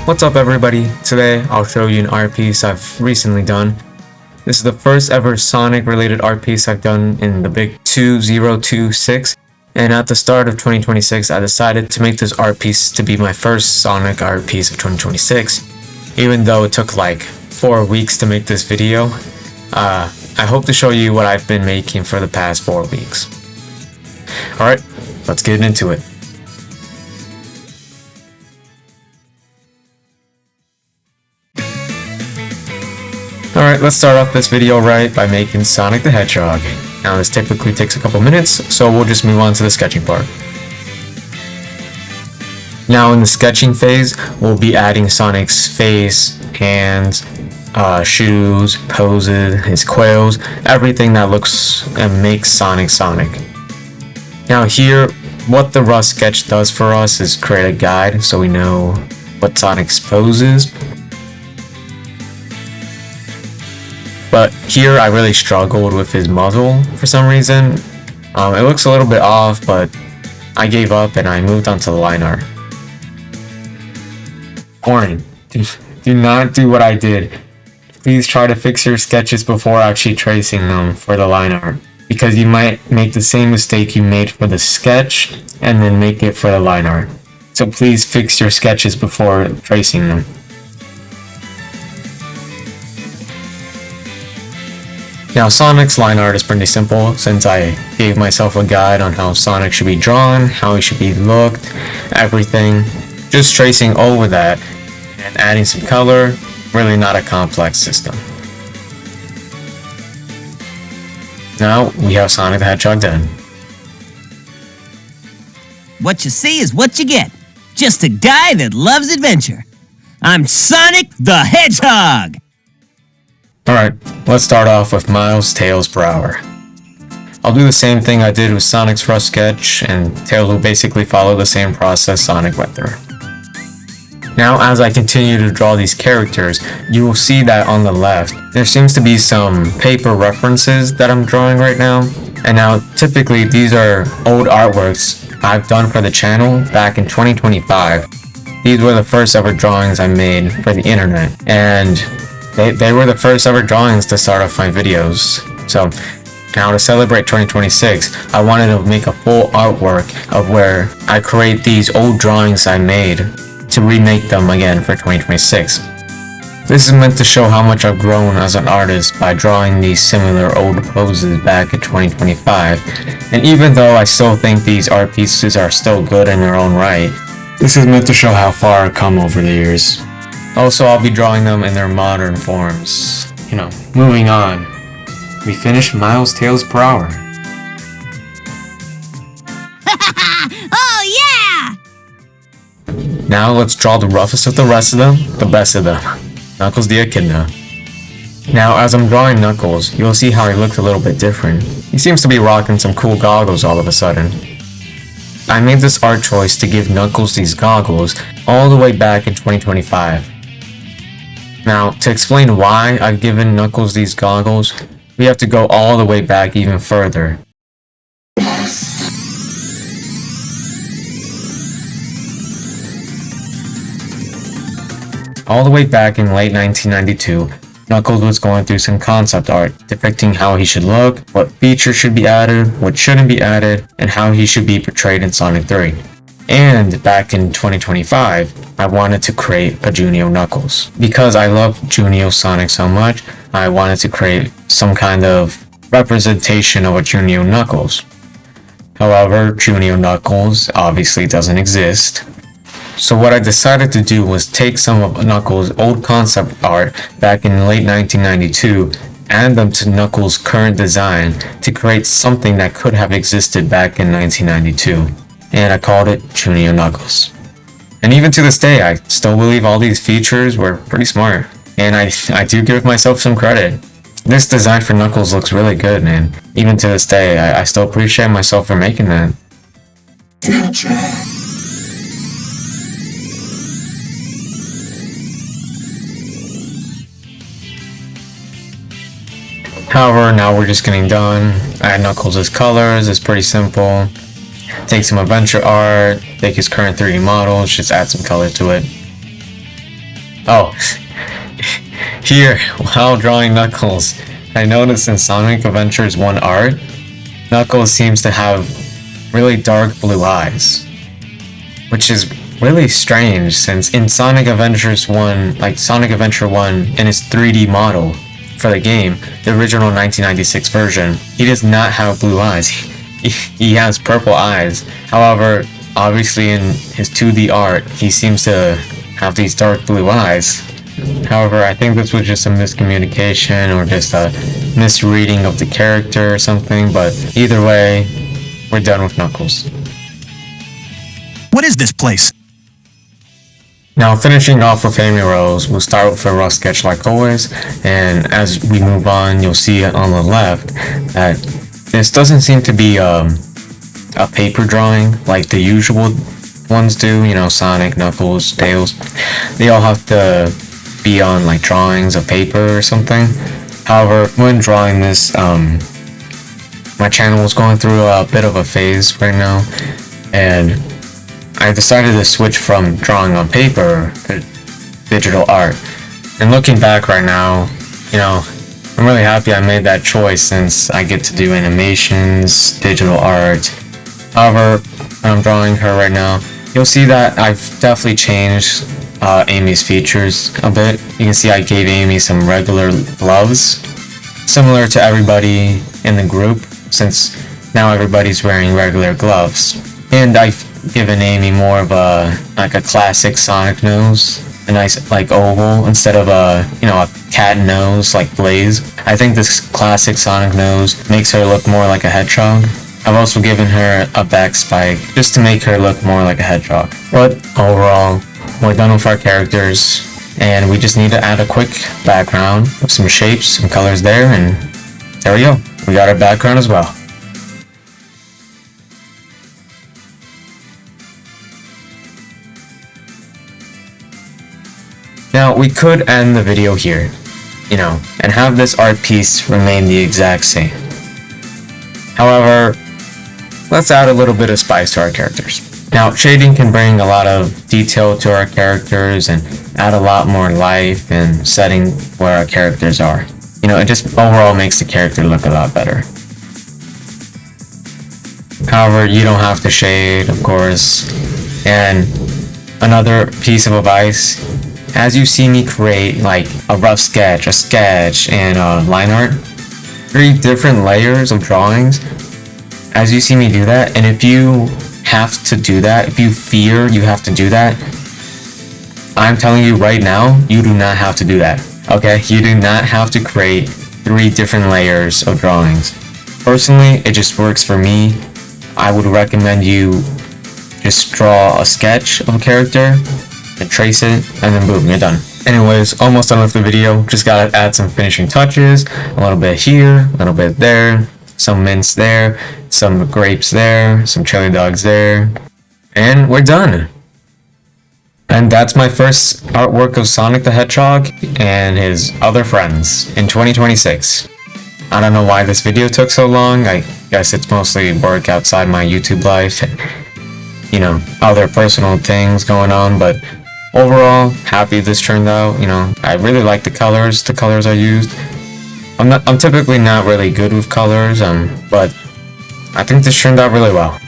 What's up everybody? Today I'll show you an art piece I've recently done. This is the first ever Sonic related art piece I've done in the big 2026, and at the start of 2026 I decided to make this art piece to be my first Sonic art piece of 2026. Even though it took like 4 weeks to make this video, I hope to show you what I've been making for the past 4 weeks. Alright, let's get into it. Alright, let's start off this video right by making Sonic the Hedgehog. Now this typically takes a couple minutes, so we'll just move on to the sketching part. Now in the sketching phase, we'll be adding Sonic's face, hands, shoes, poses, his quills, everything that looks and makes Sonic Sonic. Now here, what the rough sketch does for us is create a guide so we know what Sonic's pose is. But here I really struggled with his muzzle for some reason. It looks a little bit off, but I gave up and I moved on to the line art. Warning, do not do what I did. Please try to fix your sketches before actually tracing them for the line art, because you might make the same mistake you made for the sketch and then make it for the line art. So please fix your sketches before tracing them. Now Sonic's line art is pretty simple, since I gave myself a guide on how Sonic should be drawn, how he should be looked, everything. Just tracing over that and adding some color, really not a complex system. Now we have Sonic the Hedgehog done. What you see is what you get. Just a guy that loves adventure. I'm Sonic the Hedgehog! Alright, let's start off with miles tails per hour. I'll do the same thing I did with Sonic's rough sketch, and Tails will basically follow the same process Sonic went through. Now as I continue to draw these characters, you will see that on the left, there seems to be some paper references that I'm drawing right now. And now typically these are old artworks I've done for the channel back in 2025. These were the first ever drawings I made for the internet, and they were the first ever drawings to start off my videos. So now to celebrate 2026, I wanted to make a full artwork of where I create these old drawings I made to remake them again for 2026. This is meant to show how much I've grown as an artist by drawing these similar old poses back in 2025. And even though I still think these art pieces are still good in their own right, this is meant to show how far I've come over the years. Also, I'll be drawing them in their modern forms. Moving on. We finished miles tails per hour. Oh yeah! Now let's draw the roughest of the rest of them, the best of them. Knuckles the Echidna. Now as I'm drawing Knuckles, you'll see how he looks a little bit different. He seems to be rocking some cool goggles all of a sudden. I made this art choice to give Knuckles these goggles all the way back in 2025. Now, to explain why I've given Knuckles these goggles, we have to go all the way back even further. All the way back in late 1992, Knuckles was going through some concept art depicting how he should look, what features should be added, what shouldn't be added, and how he should be portrayed in Sonic 3. And back in 2025, I wanted to create a Junio Knuckles. Because I love Junio Sonic so much, I wanted to create some kind of representation of a Junio Knuckles. However, Junio Knuckles obviously doesn't exist. So what I decided to do was take some of Knuckles' old concept art back in late 1992, add them to Knuckles' current design to create something that could have existed back in 1992. And I called it Junio Knuckles. And even to this day, I still believe all these features were pretty smart. And I do give myself some credit. This design for Knuckles looks really good, and even to this day, I still appreciate myself for making that. However, now we're just getting done. Add Knuckles' colors, it's pretty simple. Take some adventure art, take his current 3D models, just add some color to it. Oh, here, while drawing Knuckles, I noticed in Sonic Adventures 1 art, Knuckles seems to have really dark blue eyes, which is really strange since in Sonic Adventures 1, like Sonic Adventure 1 in its 3D model for the game, the original 1996 version, he does not have blue eyes. He has purple eyes. However, obviously in his 2D art, he seems to have these dark blue eyes. However, I think this was just a miscommunication or just a misreading of the character or something, but either way, we're done with Knuckles. What is this place? Now, finishing off with AmyRose, we'll start with a rough sketch like always, and as we move on, you'll see on the left that this doesn't seem to be a paper drawing like the usual ones do, you know, Sonic, Knuckles, Tails. They all have to be on like drawings of paper or something. However, when drawing this, my channel was going through a bit of a phase right now, and I decided to switch from drawing on paper to digital art. And looking back right now, you know, I'm really happy I made that choice since I get to do animations, digital art. However, when I'm drawing her right now, you'll see that I've definitely changed Amy's features a bit. You can see I gave Amy some regular gloves, similar to everybody in the group, since now everybody's wearing regular gloves. And I've given Amy more of a classic Sonic nose, a nice like oval instead of a cat nose like Blaze. I think this classic Sonic nose makes her look more like a hedgehog. I've also given her a back spike just to make her look more like a hedgehog. But overall, we're done with our characters, and we just need to add a quick background with some shapes, some colors there, and there we go. We got our background as well. Now, we could end the video here, and have this art piece remain the exact same. However, let's add a little bit of spice to our characters. Now, shading can bring a lot of detail to our characters and add a lot more life and setting where our characters are. It just overall makes the character look a lot better. However, you don't have to shade, of course. And another piece of advice, as you see me create like a rough sketch, a sketch, and line art, 3 different layers of drawings, as you see me do that, and if you have to do that, if you fear you have to do that, I'm telling you right now, you do not have to do that, okay? You do not have to create 3 different layers of drawings. Personally, it just works for me. I would recommend you just draw a sketch of a character, and trace it, and then boom, you're done. Anyways, almost done with the video. Just gotta add some finishing touches. A little bit here, a little bit there, some mints there, some grapes there, some chili dogs there, and we're done. And that's my first artwork of Sonic the Hedgehog and his other friends in 2026. I don't know why this video took so long. I guess it's mostly work outside my YouTube life and, other personal things going on, but overall, happy this turned out. I really like the colors I used. I'm typically not really good with colors, but I think this turned out really well.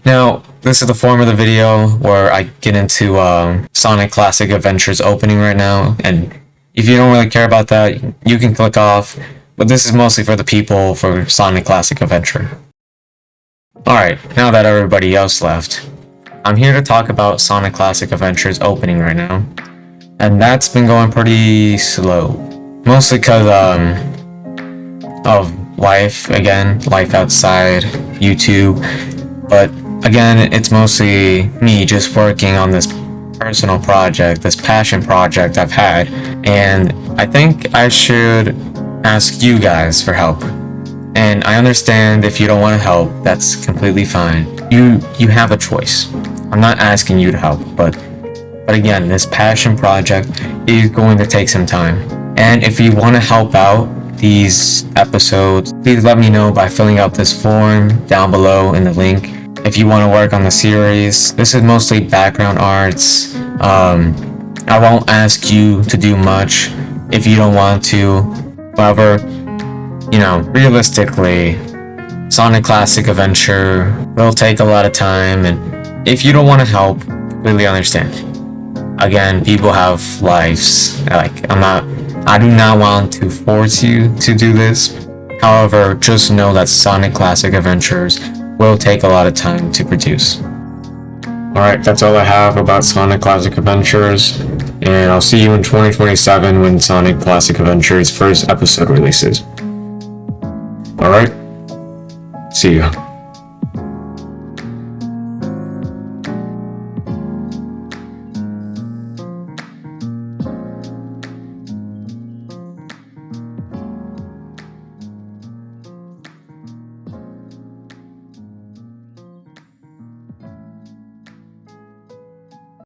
Now, this is the form of the video where I get into Sonic Classic Adventures opening right now, and if you don't really care about that, you can click off, but this is mostly for the people for Sonic Classic Adventure. Alright, now that everybody else left, I'm here to talk about Sonic Classic Adventure's opening right now, and that's been going pretty slow. Mostly because of life outside YouTube, but again, it's mostly me just working on this personal project, this passion project I've had, and I think I should ask you guys for help. And I understand if you don't want to help, that's completely fine. You have a choice. I'm not asking you to help, but again, this passion project is going to take some time. And if you want to help out these episodes, please let me know by filling out this form down below in the link. If you want to work on the series, this is mostly background arts. I won't ask you to do much if you don't want to. However, realistically, Sonic Classic Adventure will take a lot of time, and if you don't want to help, completely understand. Again, people have lives. I do not want to force you to do this. However, just know that Sonic Classic Adventures will take a lot of time to produce. Alright, that's all I have about Sonic Classic Adventures, and I'll see you in 2027 when Sonic Classic Adventures' first episode releases. Alright, see ya.